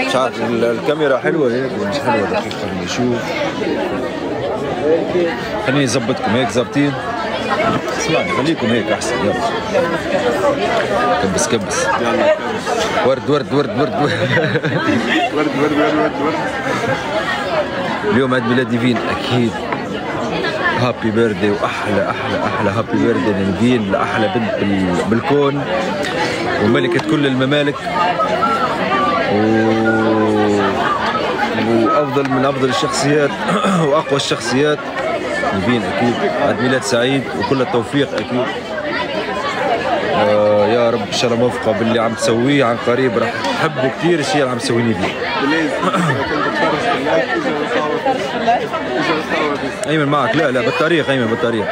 مش عارف الكاميرا حلوه هيك مش حلوه دقيقه. خليني اشوف، خليني اظبطكم هيك ظابطين. اسمعني خليكم هيك احسن. يلا كبس كبس. ورد ورد ورد ورد ورد ورد ورد ورد ورد. اليوم عيد ميلاد نيفين اكيد. هابي بيرثدي، واحلى احلى احلى هابي بيرثدي لنيفين، لاحلى بنت بالكون وملكه كل الممالك وافضل من افضل الشخصيات واقوى الشخصيات. نيفين اكيد عيد ميلاد سعيد وكل التوفيق اكيد. يا رب ان شاء الله موفقه باللي عم تسويه عن قريب، راح تحبوا كثير الشيء اللي عم تسويه نيفين. ايمن معك. لا لا بالطريق ايمن بالطريق.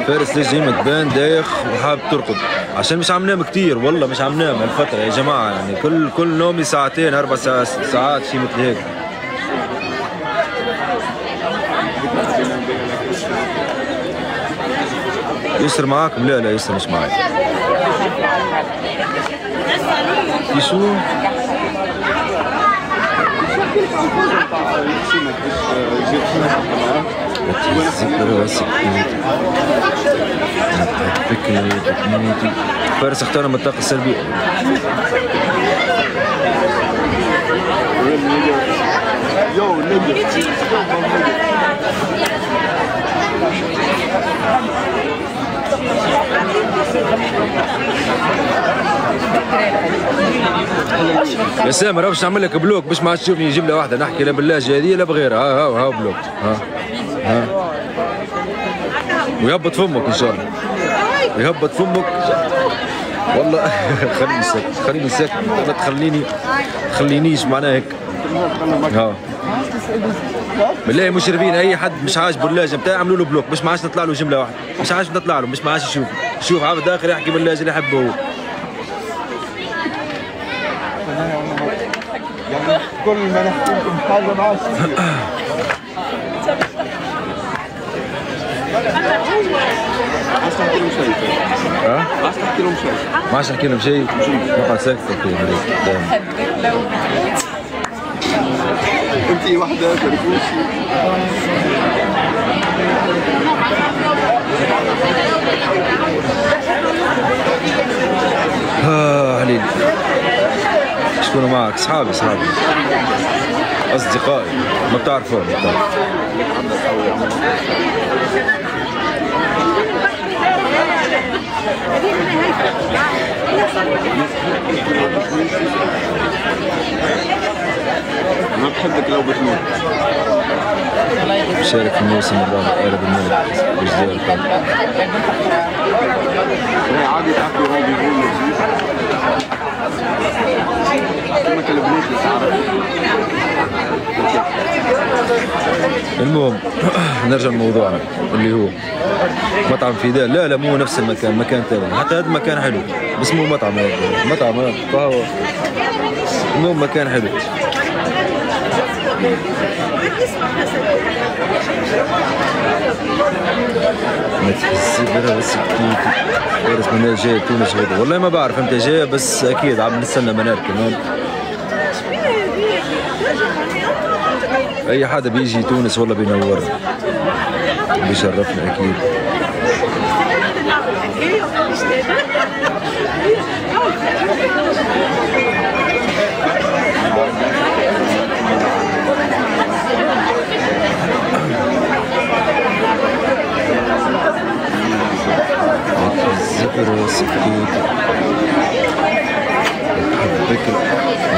فارس ليش جاي متبان دايخ وحابب ترقد؟ عشان مش عم نام كثير والله، مش عم نام هالفترة يا جماعة، يعني كل نومي ساعتين 4 ساعات شيء مثل هيك. يسر معاكم؟ لا لا يسر مش معي. في شو؟ فارس اختار من الطاقة السلبية. يا سامر باش نعمل لك بلوك باش ما عادش تشوفني جمله واحده نحكي لا باللهجه هذه لا بغيرها. ها بلوك. ها ويهبط فمك ان شاء الله، يهبط فمك والله. خليني ساكت ما تخلينيش معناها هيك. بالله مشرفين اي حد مش عاجبه اللهجه بتاعي عملوا له بلوك، مش ما عادش نطلع له جمله واحده، مش عادش نطلع له، مش ما عادش شوف عبد داخل يحكي باللهجه اللي يحبه هو. يعني كل ما نحكي لكم حاجه ما عادش عايز تحكي لهم شيء. عايز تحكي لهم شيء. ما عادش احكي لهم شيء. نقعد ساكت انت وحده فرفوشي. حليلي شكونوا معك؟ اصحابي اصدقائي ما بتعرفون. ما بحبك لو بتموت. شارك في الموسم الرابع قارب الملك بجزائر القادم. عادي تحكي هون بيقول لك ما كلمنيش بس عرفت. المهم نرجع لموضوعنا اللي هو مطعم فيدال. لا مو نفس المكان، مكان ثاني. حتى هذا المكان حلو بس مو مطعم، مطعم قهوة. المهم مكان حلو. ما تحسي برا بس فارس من جاي تونس غدا. والله ما بعرف امتى جاي بس اكيد عم نستنى منار كمان. اي حدا بيجي تونس والله بينورنا بيشرفنا اكيد.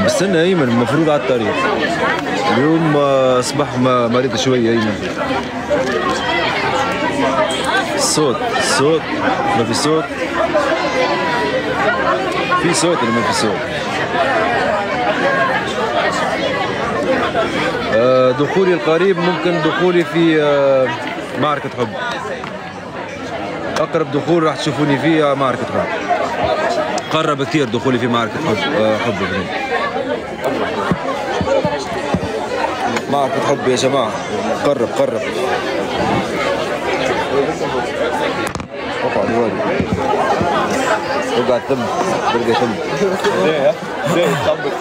بستنى ايمن المفروض على الطريق اليوم. اصبح مريض شويه ايمن. الصوت ما في صوت، في صوت ولا ما في صوت؟ دخولي القريب ممكن دخولي في معركة حب. أقرب دخول راح تشوفوني فيه معركة حب. قرب كثير دخولي في معركة حب معركة حب يا جماعة. قرب اقعد وادي اقعد تم تلقى تم زي زي طبق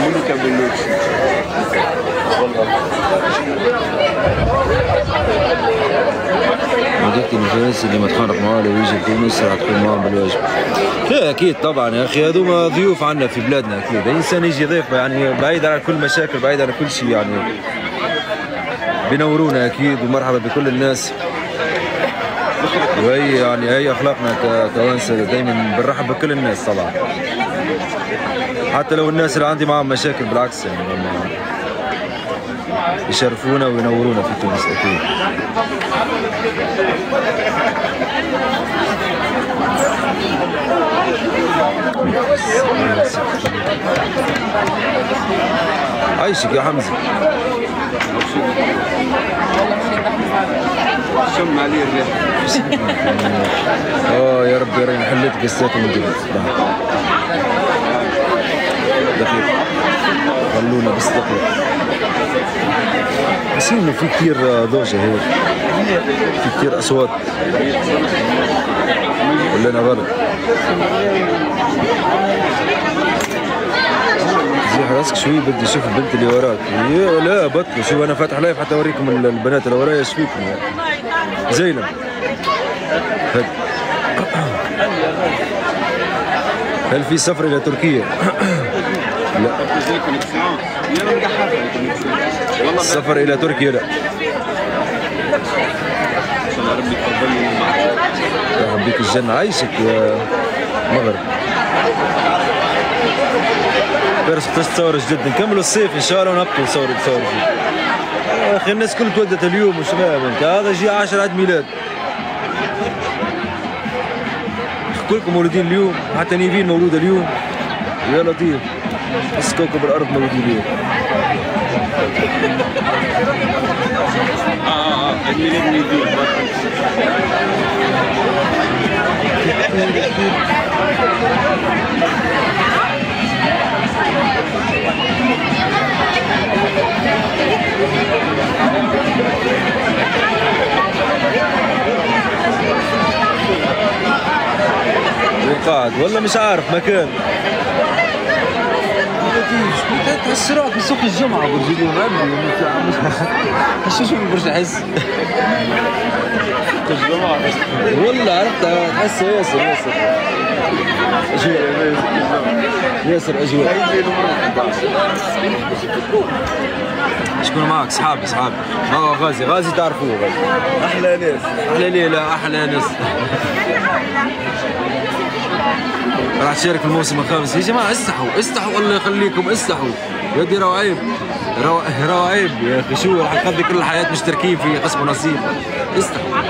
منو كان باللوكس مديرتي الناس اللي متخانق معاه لو يجي تونس راح تكون معاهم بالواجب. لا اكيد طبعا يا اخي هذوما ضيوف عندنا في بلادنا اكيد، الانسان يجي ضيف يعني بعيد عن كل مشاكل بعيد عن كل شيء يعني بينورونا اكيد ومرحبا بكل الناس. وهي يعني هي اخلاقنا كتوانسه دائما بنرحب بكل الناس طبعا، حتى لو الناس اللي عندي معاهم مشاكل بالعكس يعني يشرفونا وينورونا في تونس اكيد. عايشك يا حمزه. شم عليه الريح. يا ربي راني حليت قصتي من جديد. دقيقة خلونا بس دقيقة. حاسين انه في كثير ضوجة هيك، في كثير اصوات ولا انا غلط؟ زيح راسك شوي بدي اشوف البنت اللي وراك. لا بطلوا شوف انا فاتح لايف حتى اوريكم البنات اللي ورايا ايش فيكم يعني. زينب هل في سفر الى تركيا؟ لا السفر الى تركيا لا. ربي يتقبلني معك. يرحب بك الجنة. عايشك يا مغرب. فارس تصور جدا نكملوا الصيف ان شاء الله ونبقوا نصور فيه. يا اخي الناس كل تودت اليوم وش فاهم انت، هذا جي 10 عيد ميلاد. كلكم مولودين اليوم، حتى نيفين مولودة اليوم. يا لطيف بس كوكب الارض مولودين اليوم. عيد ميلاد نيفين. قاعد والله مش عارف مكان. تحس روحك في سوق الجمعة برج اليوم شو برج احس الجمعة والله عرفت تحس ياسر ياسر اجواء. شكون معك؟ صحابي غازي تعرفوه غازي أحلى ناس احلى ليلة احلى ناس. راح تشارك في الموسم الخامس. يا جماعه استحوا الله يخليكم استحوا. يا دي رو عيب يا اخي شو راح نقضي كل الحياه مشتركين في قسم ونصيب. استحوا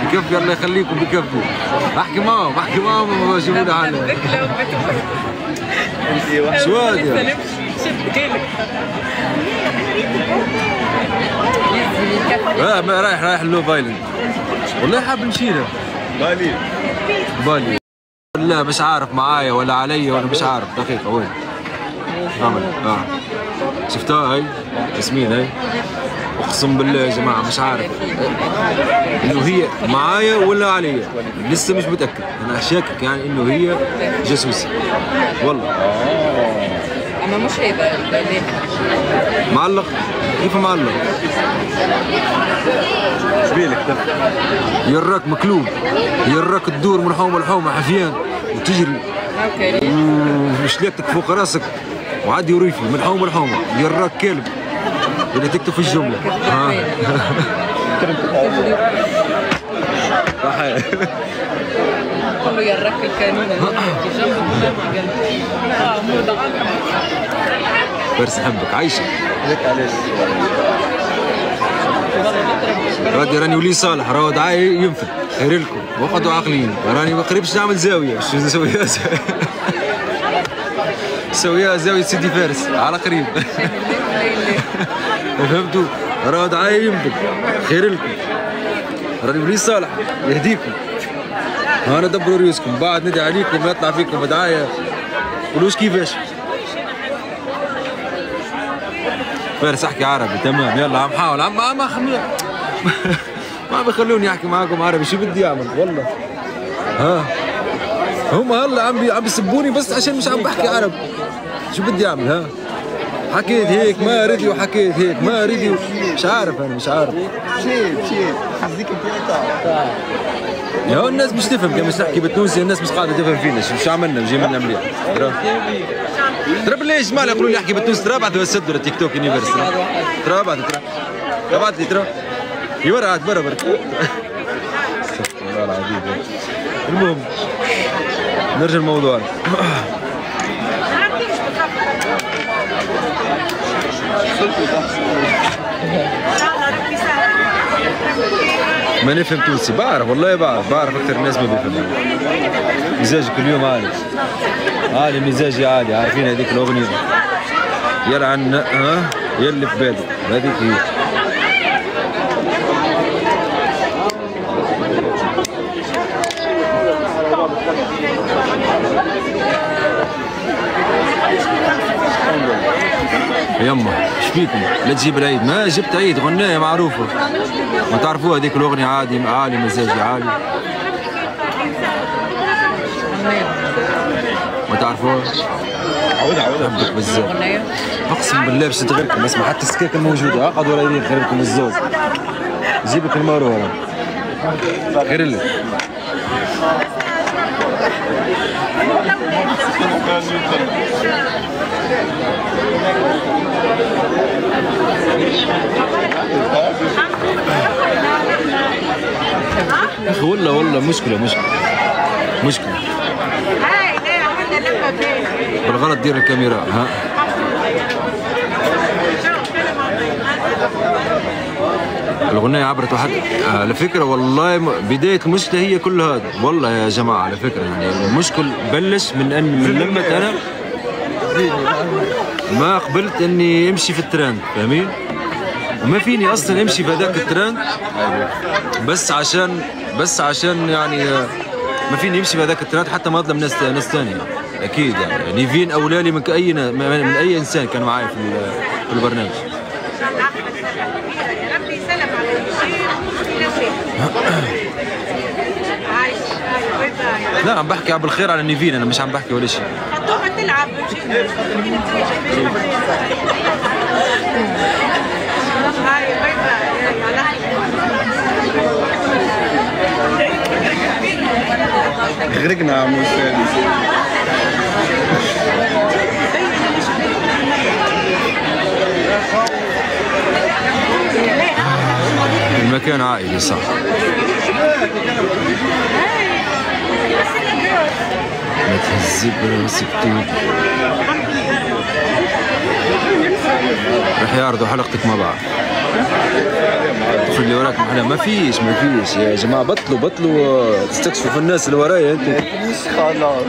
بكفي الله يخليكم بكفي. احكي معهم شوفوا لي حالة شو هذا رايح اللو بايلند والله حاب نمشينا بالي لا مش عارف معايا ولا علي ولا مش عارف. دقيقة وين؟ شفتها هاي؟ ياسمين هاي؟ اقسم بالله يا جماعة مش عارف انه هي معايا ولا علي، لسه مش متأكد. انا شاكك يعني انه هي جاسوسة والله. اما مش هيدا معلق. كيف معلق؟ شبيلك يراك مكلوب، يراك تدور من حومه لحومه حفيان وتجري وشليتك فوق راسك وعادي وريفي من حومه لحومه. يراك كلب اللي تكتب في الجمله. كله يراك الكانون في جنبه فارس حبك عايشه راني ولي صالح راهو دعاية ينفذ خير لكم وقعدوا عاقلين. راني ما قريبش نعمل زاويه شو نسويها سويها زاويه سيدي فارس على قريب. فهمتوا؟ راهو دعاية ينفذ خير لكم. راني ولي صالح يهديكم. انا دبروا ريوسكم بعد ندعي عليكم يطلع فيكم دعاية قولوش كيفاش. فارس احكي عربي تمام يلا عم حاول عم ما بيخلوني احكي معاكم عربي شو بدي اعمل والله. ها هم هلا عم بيسبوني بس عشان مش عم بحكي عربي. شو بدي اعمل؟ ها حكيت هيك ما ردي وحكيت هيك ما ردي مش عارف انا مش عارف. شيت خزيك يا الناس مش تفهم كيف مش نحكي بالتونسي الناس مش قاعده تفهم فينا شو عملنا بجي منا مليح. ترى بالله يا جماعه يقولوا لي احكي بالتونسي ترى بعد سدوا للتيك توك يونيفرس ترى بعد ترى بعد لي ترى يورعت برا برا. استغفر الله العظيم. المهم نرجع لموضوعنا. ما نفهم تونسي بعرف والله بعرف اكثر الناس ما بيفهموا. مزاجي كل يوم عالي عالي مزاجي عالي عارفين هذيك الاغنيه يلا عن ها يلي في بالي هذيك هي. يما ايش فيكم؟ لا تجيب العيد ما جبت عيد غنايه معروفه ما تعرفوها هذيك الاغنيه عالي مزاجي عالي ما تعرفوها؟ عودك بزاف اقسم بالله باش تغيركم اسمع حتى السكاكه الموجوده اقعد ولا يدين خيركم الزوز جيبك الماروه خير لك يا اخي والله مشكله بالغلط دير الكاميرا ها الغنية عبرت واحد على فكرة والله بداية المشكلة هي كل هذا والله يا جماعة على فكرة يعني المشكل بلش من لما أنا ما قبلت إني أمشي في الترند فاهمين؟ وما فيني أصلا أمشي في هذاك الترند بس عشان يعني ما فيني أمشي في هذاك الترند حتى ما أظلم ناس ثانية أكيد يعني نيفين أولالي من أي إنسان كان معي في البرنامج. لا عم بحكي بالخير على نيفين انا مش عم بحكي ولا شيء. تلعب غرقنا عمو المكان عائلي صح. ما تهزي براسك طول رح يعرضوا حلقتك مع بعض. شوف اللي وراك محلى ما فيش يا جماعه بطلوا تستكشفوا في الناس اللي ورايا انتم. ما فيش خلاص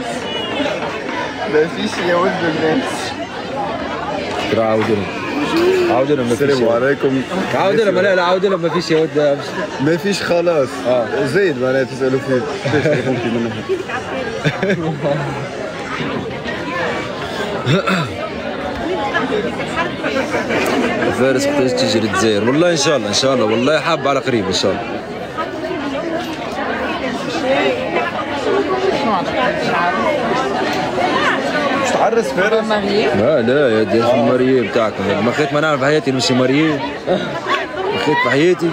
ما فيش يا ولد الناس. ترى عاودوا لهم السلام عليكم. عاودوا لهم لا عاودوا لهم ما فيش يا ولد ما فيش خلاص. زيد معناها تسالوا فيه كيفاش ممكن منه. فارس محتاج تيجي للجزائر والله ان شاء الله والله حاب على قريب ان شاء الله. مش تعرس فارس؟ لا يا دي المارييه بتاعكم ما خيت ما نعرف حياتي نمشي مارييه ما خيت في حياتي.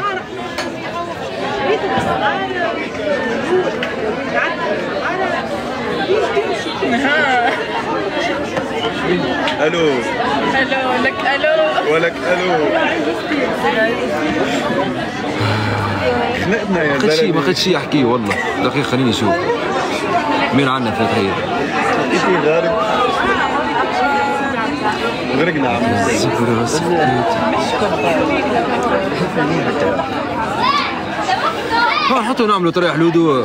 الو لك الو ولك الو. خنقنا يا زلمه. ما خدت شيء احكيه والله دقيقه خليني اشوف مين عندنا في الحياه. انت غارق غرقنا عم حطوا نعملوا طريقه حلودو.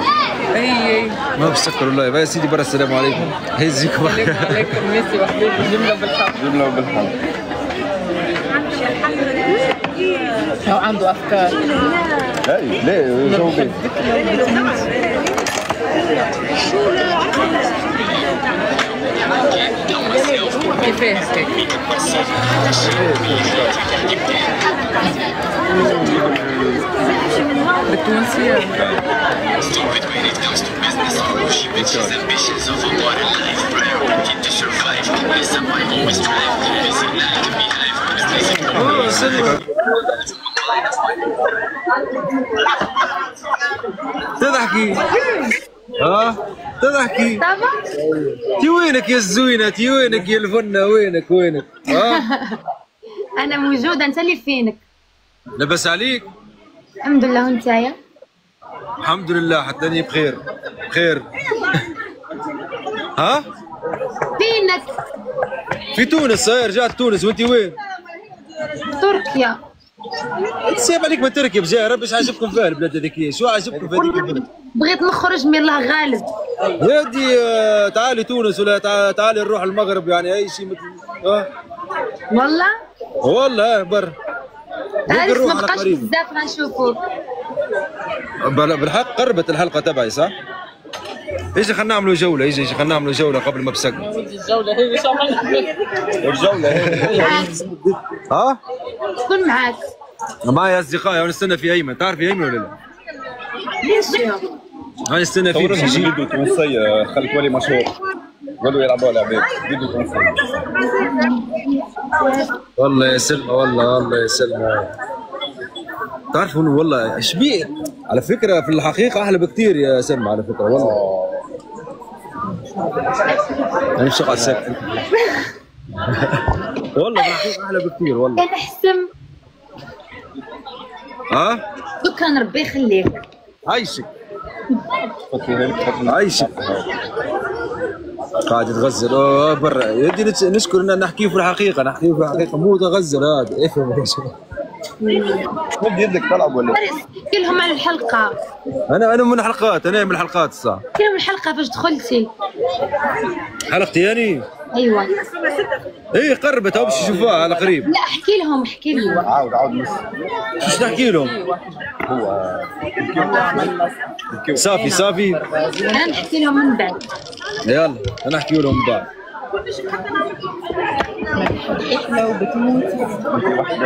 اي ما بسكر والله يا سيدي برا. السلام عليكم. هيزيكم. عليكم ميسي وحبيبي جمله بالحق. هو عنده افكار. ليه جاوبي. كيفاه هيك؟ بالتونسية. تضحكي تضحكي. تي وينك يا الزوينة؟ تي وينك يا الفنة؟ وينك؟ أنا موجودة، أنت اللي فينك؟ لبس عليك؟ الحمد لله، وأنتايا؟ الحمد لله، حتى أني بخير. ها؟ فينك؟ في تونس. رجعت تونس. وأنت وين؟ تركيا. سيب عليك من تركيا بجاه ربي. ايش عجبكم فيها البلاد هذيك؟ شو عجبكم في هذيك البلاد؟ بغيت نخرج من الله غالب. يا ودي تعالي تونس ولا تعالي نروح المغرب، يعني اي شيء مثل والله برا. تعرف ما بقاش بزاف غنشوفوك. بالحق قربت الحلقه تبعي صح؟ ايش خلينا نعملوا جوله. يجي خلينا نعملوا جوله قبل ما بسكت. الجولة هي مش الجوله هي. شكون معاك؟ معي اصدقائي ونستنى في ايمن. تعرفي ايمن ولا لا؟ هاي نستنى فيه باش يجي. فيديو تونسي خليك ولي مشهور. قالوا يلعبوا لعبات فيديو تونسي. والله يا سلمى، والله يا سلمى. تعرفوا والله ايش بيه؟ على فكره في الحقيقه احلى بكثير يا سلمى على فكره والله. انا مش قاعد ساكت. والله في الحقيقه احلى بكثير والله. كان احسن. شكرا، ربي يخليك. عايشك. عايشك. قاعد تغزل برا. يدي نشكر ان نحكي في الحقيقه، مو تغزل هذا. افهم يا شباب. خذ يدك تلعب ولا؟ كلهم على الحلقه. انا من الحلقات. الصح. كلهم الحلقه فاش دخلتي. حلقتي يعني؟ ايوه. ايه قربت باش يشوفوها على قريب. لا احكي لهم. عاود نص. شو نحكي لهم؟ هو صافي. انا نحكي لهم من بعد. يلا انا احكي لهم من بعد.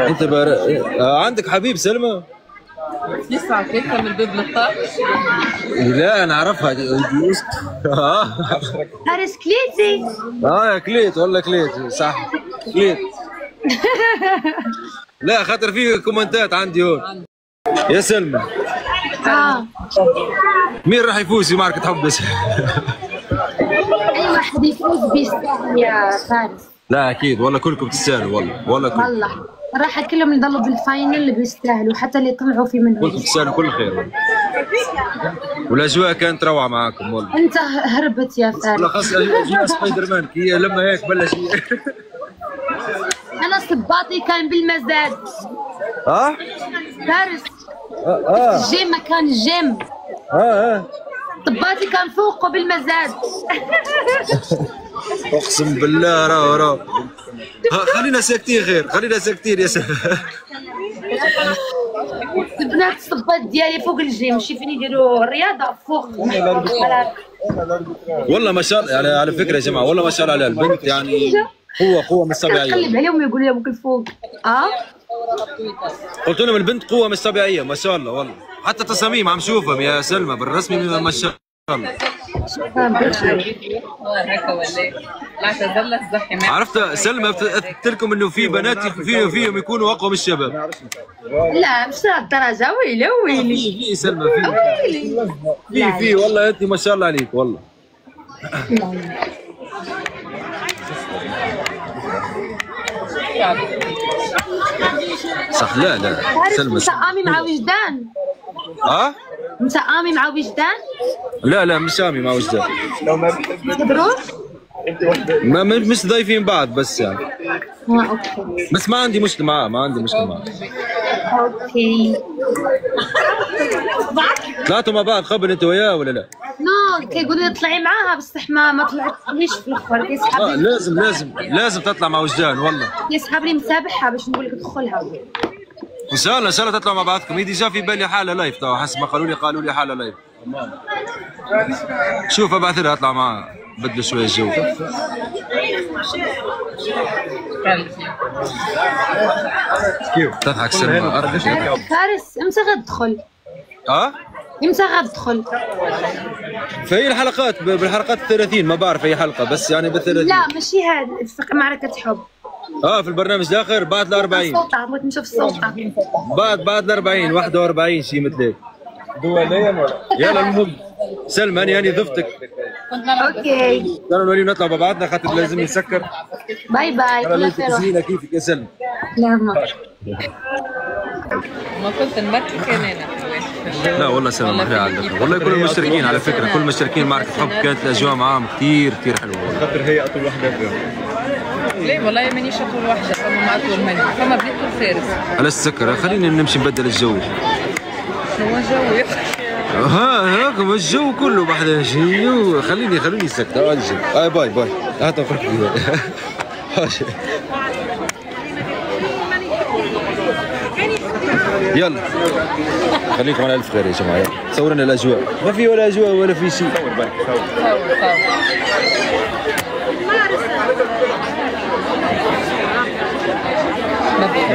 انت عندك حبيب سلمى؟ يسعى كيكة من باب الطاق. لا انا اعرفها دي فارس كليتي. يا كليت والله كليت صح. كليت. لا خاطر في كومنتات عندي هون. يا سلمى مين راح يفوز في معركة حب بس؟ اي واحد يفوز بيستاهل يا فارس. لا اكيد والله كلكم تستاهلوا والله والله راح كلهم يضلوا بالفاينل اللي بيستاهلوا، حتى اللي طلعوا في منهم كلكم تستاهلوا كل خير والله. والاجواء كانت روعه معاكم والله. انت هربت يا فارس. والله خاصة اجواء سبايدر مان كي لما هيك بلش. انا صباطي كان بالمزاد. فارس. الجيم كان الجيم. طباتي كان فوقه بالمزاد. اقسم بالله را خلينا ساكتين خير. يا سلام. البنات الصباط ديالي فوق الجيم. شايفين يديروا الرياضه فوق. والله ما شاء الله يعني على فكره يا جماعه والله ما شاء الله عليها البنت يعني قوه مش طبيعيه. نقلب عليهم ويقولوا لي ابوك الفوق. قلت لهم البنت قوه مش طبيعيه ما شاء الله والله. حتى تصاميم عم شوفهم يا سلمى بالرسمي ما شاء الله. عرفت سلمى قلت لكم انه في بنات فيهم يكونوا اقوى من الشباب. لا مش لهالدرجه. ويلي في سلمى في والله انت ما شاء الله عليك والله. صح. لا سلمى مسقامي مع وجدان. مسقامي مع وجدان؟ لا مش سامي مع وجدان. تقدروا؟ مش ضايفين بعض بس يعني. اوكي. بس ما عندي مشكلة معاه. اوكي. طلعتوا مع بعض قبل انت وياه ولا لا؟ نو كيقولوا لي طلعي معاها بس ما طلعتليش في الاخر. كيسحب لي لازم تطلع مع وجدان والله. كيسحب لي مسابحة باش نقول لك ادخلها. ان شاء الله تطلعوا مع بعضكم. هي ديجا في بالي حالة لايف تو حسب ما قالوا لي حالة لايف. شوف ابعث لها اطلع معاها. بدلوا شويه الجو. كيف تضحك سلمى؟ فارس امتى غتدخل؟ امتى غتدخل؟ في اي الحلقات؟ بالحلقات 30 ما بعرف اي حلقه بس يعني ب 30. لا ماشي هذا معركة حب. في البرنامج الاخر بعد ال 40. السلطة بغيت نشوف السلطة. بعد ال 40 41 شيء مثل هيك. دوليا ولا؟ يلا المهم سلمى اني ضفتك. اوكي يلا نوري نطلع مع بعضنا خاطر لازم نسكر. باي باي كل خير. زينه كيفك يا سلمى؟ لا ما كنت نمركي كان انا. لا والله سلمى محلى على الاخر والله. كل المشتركين على فكره كل المشتركين معركه حب كانت الاجواء معاهم كثير حلوه والله. خاطر هي اطول وحده فيهم. ليه والله مانيش اطول وحده فما ما اطول مني فما بنت فارس. على السكر خلينا نمشي نبدل الجو. شنو الجو يا اخي؟ هاكم الجو كله بعد شنو. خليني سكت. باي هات افرق يلا خليكم على الف خير يا جماعه. صوروا لنا الاجواء. ما في ولا اجواء ولا في شيء. صور.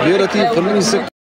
يا لطيف خليني سكت.